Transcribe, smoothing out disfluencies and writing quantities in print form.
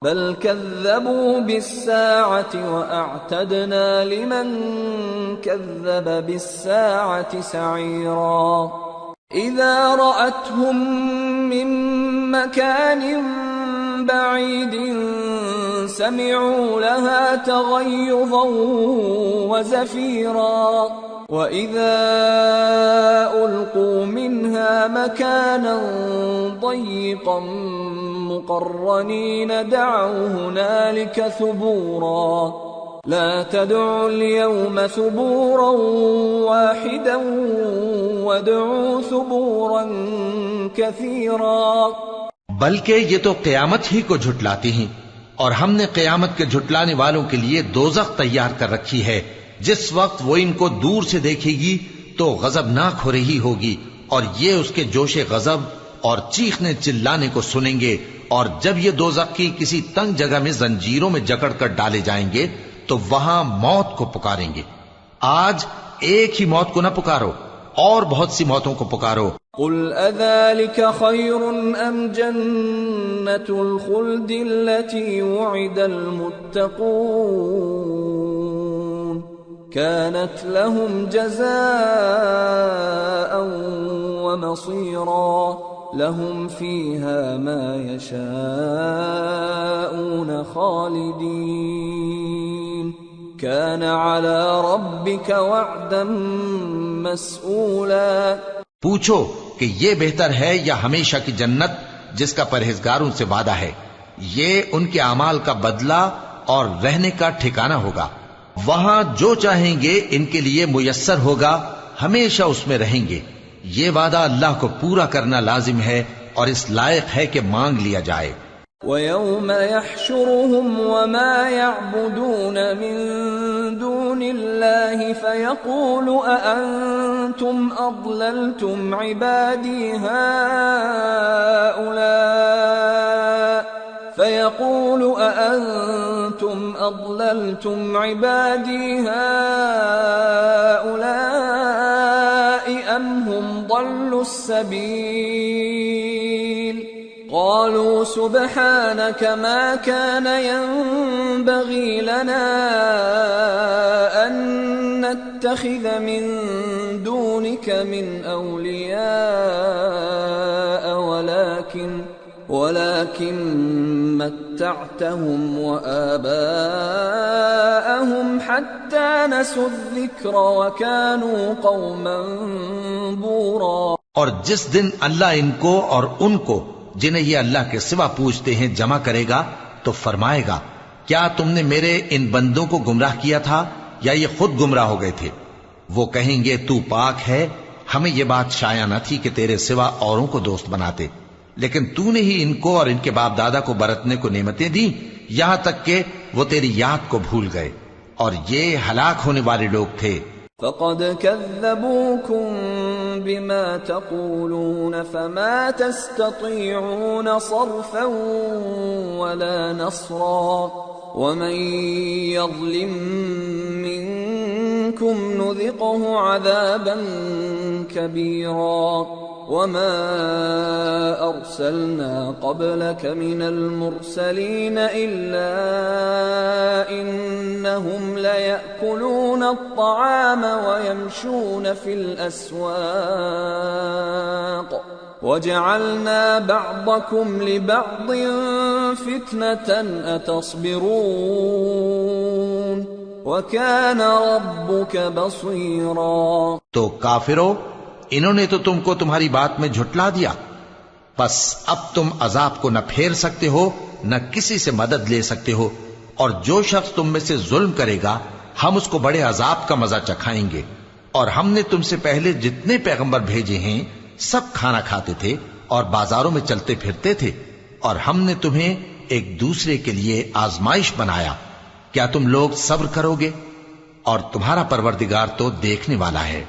بل كذبوا بالساعة وأعتدنا لمن كذب بالساعة سعيرا إذا رأتهم من مكان بعيد سمعوا لها تغيظا وزفيرا وإذا ألقوا منها مكانا ضيقا مقرنين دعوا هنالك ثبورا لا تدعوا اليوم ثبورا واحدا وادعوا ثبورا كثيرا بلکہ یہ تو قیامت ہی کو جھٹلاتی ہیں، اور ہم نے قیامت کے جھٹلانے والوں کے لیے دوزخ تیار کر رکھی ہے، جس وقت وہ ان کو دور سے دیکھے گی تو غضبناک ہو رہی ہوگی، اور یہ اس کے جوش غضب اور چیخنے چلانے کو سنیں گے، اور جب یہ دوزخ کی کسی تنگ جگہ میں زنجیروں میں جکڑ کر ڈالے جائیں گے تو وہاں موت کو پکاریں گے۔ آج ایک ہی موت کو نہ پکارو، اور بہت سی موتوں کو پکارو۔ قل اذلك خير ام جنة الخلد التي وعد المتقون كانت لهم جزاء ومصيرا لهم فيها ما يشاءون خالدين كان على ربك وعدا مسئولا۔ پوچھو کہ یہ بہتر ہے یا ہمیشہ کی جنت جس کا پرہیزگاروں سے وعدہ ہے؟ یہ ان کے اعمال کا بدلہ اور رہنے کا ٹھکانہ ہوگا، وہاں جو چاہیں گے ان کے لیے میسر ہوگا، ہمیشہ اس میں رہیں گے۔ یہ وعدہ اللہ کو پورا کرنا لازم ہے اور اس لائق ہے کہ مانگ لیا جائے۔ وَيَوْمَ يَحْشُرُهُمْ وَمَا يَعْبُدُونَ مِن دُونِ اللَّهِ فَيَقُولُ أَأَنْتُمْ أَضْلَلْتُمْ عِبَادِي هَؤُلَاءِ أَمْ هُمْ ضَلُّوا السَّبِيلَ قالوا سبحانك ما كان ينبغي لنا أن نتخذ من دونك من أولياء ولكن متعتهم وآباءهم حتى نسوا الذكر وكانوا قوما بورا۔ اور جس دن اللہ ان کو اور ان کو جنہیں یہ اللہ کے سوا پوچھتے ہیں جمع کرے گا تو فرمائے گا، کیا تم نے میرے ان بندوں کو گمراہ کیا تھا یا یہ خود گمراہ ہو گئے تھے؟ وہ کہیں گے تو پاک ہے، ہمیں یہ بات شایع نہ تھی کہ تیرے سوا اوروں کو دوست بناتے، لیکن تو نے ہی ان کو اور ان کے باپ دادا کو برتنے کو نعمتیں دی، یہاں تک کہ وہ تیری یاد کو بھول گئے، اور یہ ہلاک ہونے والے لوگ تھے۔ فقد كذبوكم بما تقولون فما تستطيعون صرفا ولا نصرا ومن يظلم منكم نذقه عذابا كبيرا وما أرسلنا قبلك من المرسلين إلا إنهم ليأكلون الطعام ويمشون في الأسواق وجعلنا بعضكم لبعض فتنة أتصبرون وكان ربك بصيرا۔ تو کافرو، انہوں نے تو تم کو تمہاری بات میں جھٹلا دیا، بس اب تم عذاب کو نہ پھیر سکتے ہو نہ کسی سے مدد لے سکتے ہو، اور جو شخص تم میں سے ظلم کرے گا ہم اس کو بڑے عذاب کا مزہ چکھائیں گے۔ اور ہم نے تم سے پہلے جتنے پیغمبر بھیجے ہیں سب کھانا کھاتے تھے اور بازاروں میں چلتے پھرتے تھے، اور ہم نے تمہیں ایک دوسرے کے لیے آزمائش بنایا، کیا تم لوگ صبر کرو گے؟ اور تمہارا پروردگار تو دیکھنے والا ہے۔